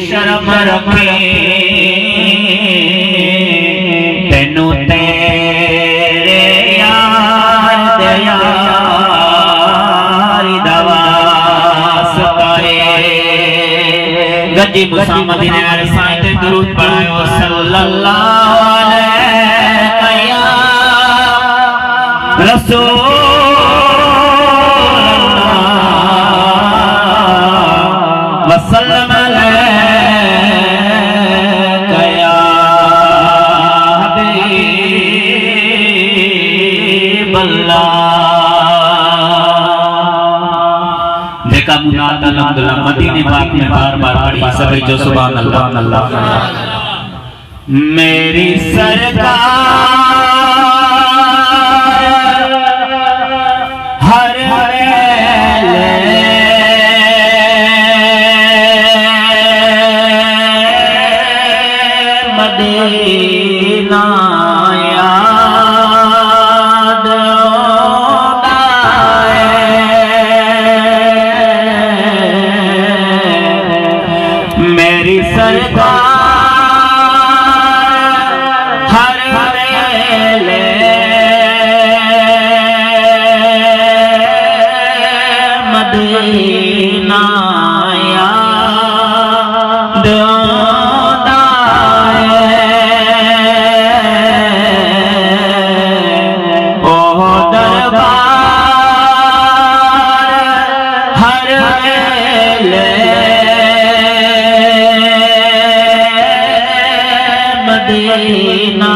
शर्म रखे तेनू तेरे यार दया गजी मुसामद ने साइंस दुरूद पढ़ायो सल्लल्लाहु अलैहि रसूल वसल्लम अलैका या हबीब अल्लाह। देखा मुनाद अल्हम्दुलिल्लाह मदीने पाक में बार बार पढ़ी सभी जो सुभान अल्लाह अल्लाह। मेरी सरकार हर मदीना याद मेरी सरकार हर वेले मदीना याद आंदा है। ओ दरबार हर वेले मदीना